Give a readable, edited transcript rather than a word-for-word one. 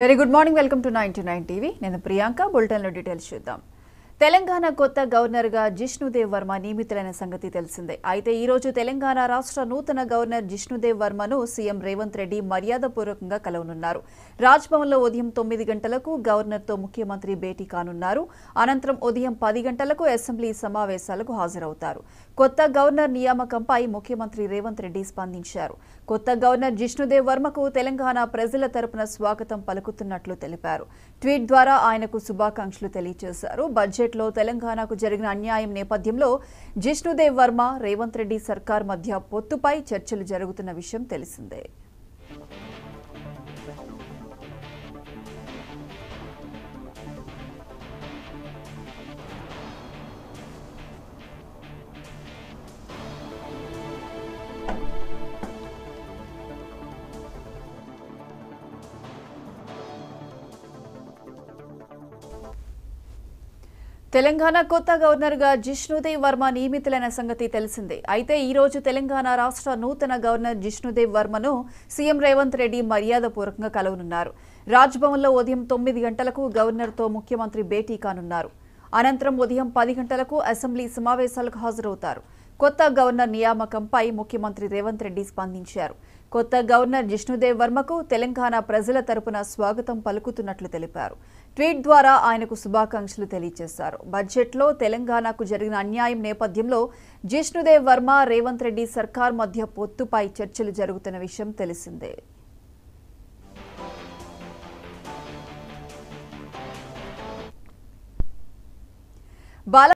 very good morning welcome to 99 TV నేను Priyanka bulletin లో details చూద్దాం తెలంగాణ కొత్త గవర్నర్ గా జిష్ణుదేవ్ వర్మ నియమితులైన సంగతి తెలిసిందే అయితే ఈ రోజు తెలంగాణ రాష్ట్ర నూతన గవర్నర్ జిష్ణుదేవ్ వర్మను సీఎం రేవంత్ రెడ్డి మర్యాదపూర్వకంగా కలవనున్నారు రాజ్భవన్ లో ఉదయం 9 గంటలకు గవర్నర్ తో ముఖ్యమంత్రి భేటీ కానున్నారు అనంతరం ఉదయం 10 గంటలకు అసెంబ్లీ సమావేశాలకు హాజరవుతారు కొత్త గవర్నర్ నియామకంపై ముఖ్యమంత్రి రేవంత్ రెడ్డి స్పందించారు కొత్త గవర్నర్ జిష్ణుదేవ్ వర్మకు తెలంగాణ ప్రజల తరపున స్వాగతం పలుకుతున్నట్లు తెలిపారు ట్వీట్ ద్వారా ఆయనకు శుభాకాంక్షలు తెలియజేశారు బడ్జెట్లో తెలంగాణకు జరిగిన అన్యాయం నేపథ్యంలో జిష్ణుదేవ్ వర్మ రేవంత్ రెడ్డి సర్కార్ మధ్య పొత్తుపై చర్చలు జరుగుతున్న విషయం తెలిసిందే తెలంగాణ కొత్త గవర్నర్ గా జిష్ణుదేవ్ వర్మ నియమితులైన సంగతి తెలిసిందే అయితే ఈ రోజు తెలంగాణ రాష్ట్ర నూతన గవర్నర్ జిష్ణుదేవ్ వర్మను సీఎం రేవంత్ రెడ్డి మర్యాదపూర్వకంగా కలవనున్నారు రాజ్భవన్ లో ఉదయం 9 గంటలకు గవర్నర్ తో ముఖ్యమంత్రి భేటీ కానున్నారు అనంతరం ఉదయం 10 గంటలకు అసెంబ్లీ సమావేశాలకు హాజరవుతారు కొత్త గవర్నర్ నియామకంపై ముఖ్యమంత్రి రేవంత్ రెడ్డి స్పందించారు కొత్త గవర్నర్ జిష్ణుదేవ్ వర్మకు తెలంగాణ ప్రజల తరపున స్వాగతం పలుకుతున్నట్లు తెలిపారు ట్వీట్ ద్వారా ఆయనకు శుభాకాంక్షలు తెలియజేశారు బడ్జెట్లో తెలంగాణకు జరిగిన అన్యాయం నేపథ్యంలో జిష్ణుదేవ్ వర్మ రేవంత్ రెడ్డి సర్కార్ మధ్య పొత్తుపై చర్చలు జరుగుతున్న విషయం తెలిసిందే